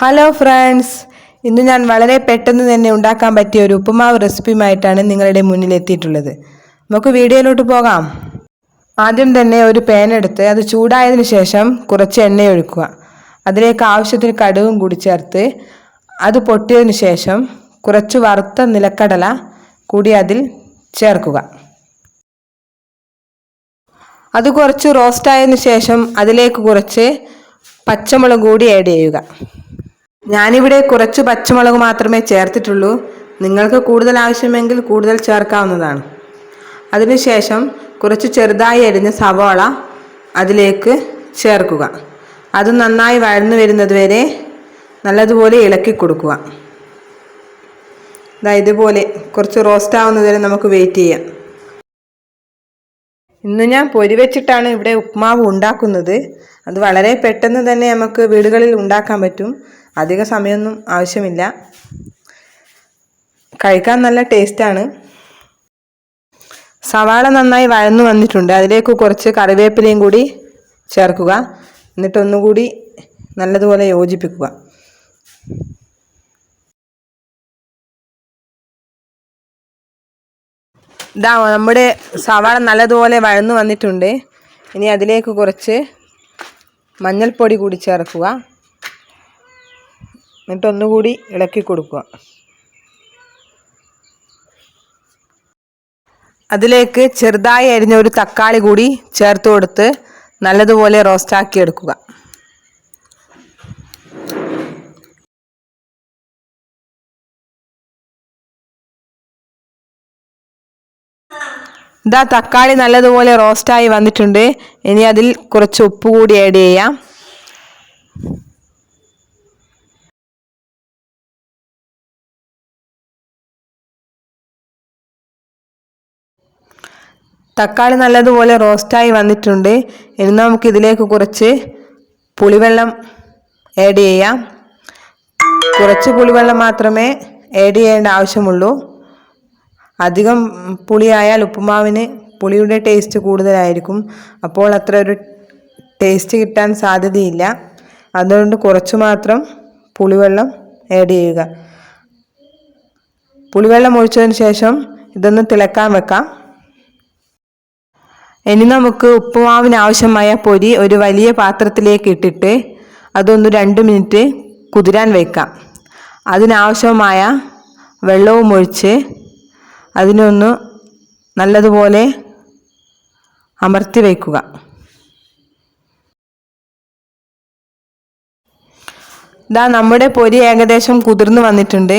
Hello friends, ഇന്ന് ഞാൻ വളരെ പെട്ടെന്ന് തന്നെ ഉണ്ടാക്കാൻ പറ്റിയ ഒരു ഉപ്പുമാവ് റെസിപ്പിയുമായിട്ടാണ് നിങ്ങളുടെ മുന്നിൽ എത്തിയിട്ടുള്ളത്. നമുക്ക് വീഡിയോയിലോട്ട് പോകാം. ആദ്യം തന്നെ ഒരു പാൻ എടുത്ത് അത് ചൂടായതിനു ശേഷം കുറച്ച് എണ്ണ ഒഴിക്കുക. അതിലേക്ക് ആവശ്യത്തിന് കടുകും കൂടി ചേർത്ത് അത് പൊട്ടിയതിനു ശേഷം കുറച്ച് വറുത്ത നിലക്കടല കൂടി അതിൽ ചേർക്കുക. അത് കുറച്ച് റോസ്റ്റ് ആയതിനു ശേഷം അതിലേക്ക് കുറച്ച് പച്ചമുളക് കൂടി ആഡ് ചെയ്യുക. ഞാനിവിടെ കുറച്ച് പച്ചമുളക് മാത്രമേ ചേർത്തിട്ടുള്ളൂ. നിങ്ങൾക്ക് കൂടുതൽ ആവശ്യമെങ്കിൽ കൂടുതൽ ചേർക്കാവുന്നതാണ്. അതിനുശേഷം കുറച്ച് ചെറുതായി അരിഞ്ഞ സവാള അതിലേക്ക് ചേർക്കുക. അത് നന്നായി വഴന്നു വരുന്നത് വരെ നല്ലതുപോലെ ഇളക്കി കൊടുക്കുക. ഇതുപോലെ കുറച്ച് റോസ്റ്റ് ആവുന്നത് വരെ നമുക്ക് വെയിറ്റ് ചെയ്യാം. ഇന്ന് ഞാൻ പൊരി വെച്ചിട്ടാണ് ഇവിടെ ഉപ്മാവ് ഉണ്ടാക്കുന്നത്. അത് വളരെ പെട്ടെന്ന് തന്നെ നമുക്ക് വീടുകളിൽ ഉണ്ടാക്കാൻ പറ്റും. അധിക സമയമൊന്നും ആവശ്യമില്ല. കഴിക്കാൻ നല്ല ടേസ്റ്റാണ്. സവാള നന്നായി വഴന്നു വന്നിട്ടുണ്ട്. അതിലേക്ക് കുറച്ച് കറിവേപ്പിലയും കൂടി ചേർക്കുക. എന്നിട്ട് ഒന്നുകൂടി നല്ലതുപോലെ യോജിപ്പിക്കുക. നമ്മുടെ സവാള നല്ലതുപോലെ വഴന്നു വന്നിട്ടുണ്ട്. ഇനി അതിലേക്ക് കുറച്ച് മഞ്ഞൾപ്പൊടി കൂടി ചേർക്കുക. എന്നിട്ട് ഒന്നുകൂടി ഇളക്കി കൊടുക്കുക. അതിലേക്ക് ചെറുതായി അരിഞ്ഞ ഒരു തക്കാളി കൂടി ചേർത്ത് കൊടുത്ത് നല്ലതുപോലെ റോസ്റ്റാക്കി എടുക്കുക. തക്കാളി നല്ലതുപോലെ റോസ്റ്റായി വന്നിട്ടുണ്ട്. ഇനി അതിൽ കുറച്ച് ഉപ്പ് കൂടി ആഡ് ചെയ്യാം. തക്കാളി നല്ലതുപോലെ റോസ്റ്റായി വന്നിട്ടുണ്ട്. ഇനി നമുക്ക് ഇതിലേക്ക് കുറച്ച് പുളിവെള്ളം ആഡ് ചെയ്യാം. കുറച്ച് പുളിവെള്ളം മാത്രമേ ആഡ് ചെയ്യേണ്ട ആവശ്യമുള്ളൂ. അധികം പുളിയായാൽ ഉപ്പുമാവിന് പുളിയുടെ ടേസ്റ്റ് കൂടുതലായിരിക്കും. അപ്പോൾ അത്ര ഒരു ടേസ്റ്റ് കിട്ടാൻ സാധ്യതയില്ല. അതുകൊണ്ട് കുറച്ച് മാത്രം പുളിവെള്ളം ആഡ് ചെയ്യുക. പുളിവെള്ളം ഒഴിച്ചതിന് ശേഷം ഇതൊന്ന് തിളക്കാൻ വെക്കാം. ഇനി നമുക്ക് ഉപ്പുമാവിന് ആവശ്യമായ പൊരി ഒരു വലിയ പാത്രത്തിലേക്ക് ഇട്ടിട്ട് അതൊന്ന് 2 മിനിറ്റ് കുതിരാൻ വയ്ക്കാം. അതിനാവശ്യമായ വെള്ളവും ഒഴിച്ച് അതിനൊന്ന് നല്ലതുപോലെ അമർത്തി വയ്ക്കുക. നമ്മുടെ പൊരി ഏകദേശം കുതിർന്ന് വന്നിട്ടുണ്ട്.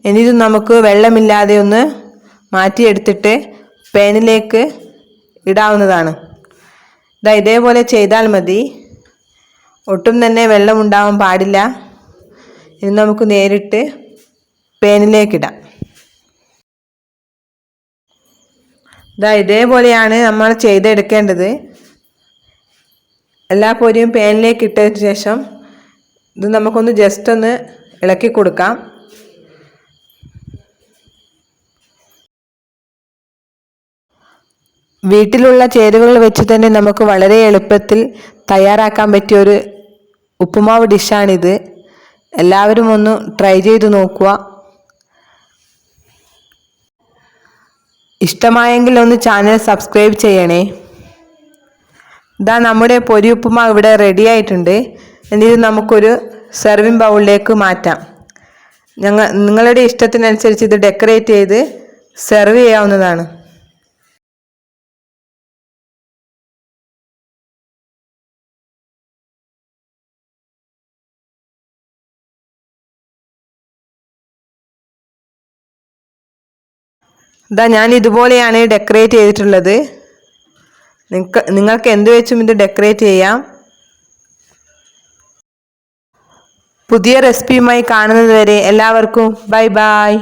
ഇനി ഇത് നമുക്ക് വെള്ളമില്ലാതെ ഒന്ന് മാറ്റിയെടുത്തിട്ട് പാനിലേക്ക് ഇടാവുന്നതാണ്. ഇതേപോലെ ചെയ്താൽ മതി. ഒട്ടും തന്നെ വെള്ളം ഉണ്ടാവാൻ പാടില്ല. ഇനി നമുക്ക് നേരിട്ട് പാനിലേക്കിടാം. ഇതേപോലെയാണ് നമ്മൾ ചെയ്തെടുക്കേണ്ടത്. എല്ലാ പൊരിയും പാനിലേക്ക് ഇട്ടതിന് ശേഷം ഇത് നമുക്കൊന്ന് ജസ്റ്റ് ഒന്ന് ഇളക്കി കൊടുക്കാം. വീട്ടിലുള്ള ചേരുവകൾ വെച്ച് തന്നെ നമുക്ക് വളരെ എളുപ്പത്തിൽ തയ്യാറാക്കാൻ പറ്റിയ ഒരു ഉപ്പുമാവ് ഡിഷാണിത്. എല്ലാവരും ഒന്ന് ട്രൈ ചെയ്ത് നോക്കുക. ഇഷ്ടമായെങ്കിൽ ഒന്ന് ചാനൽ സബ്സ്ക്രൈബ് ചെയ്യണേ. നമ്മുടെ പൊരി ഉപ്പുമാവ് ഇവിടെ റെഡി ആയിട്ടുണ്ട്. എന്നിട്ട് നമുക്കൊരു സെർവിങ് ബൗളിലേക്ക് മാറ്റാം. നിങ്ങളുടെ ഇഷ്ടത്തിനനുസരിച്ച് ഇത് ഡെക്കറേറ്റ് ചെയ്ത് സെർവ് ചെയ്യാവുന്നതാണ്. ഞാൻ ഇതുപോലെയാണ് ഡെക്കറേറ്റ് ചെയ്തിട്ടുള്ളത്. നിങ്ങൾക്ക് എന്ത് വെച്ചും ഇത് ഡെക്കറേറ്റ് ചെയ്യാം. പുതിയ റെസിപ്പിയുമായി കാണുന്നത് വരെ എല്ലാവർക്കും ബൈ ബൈ.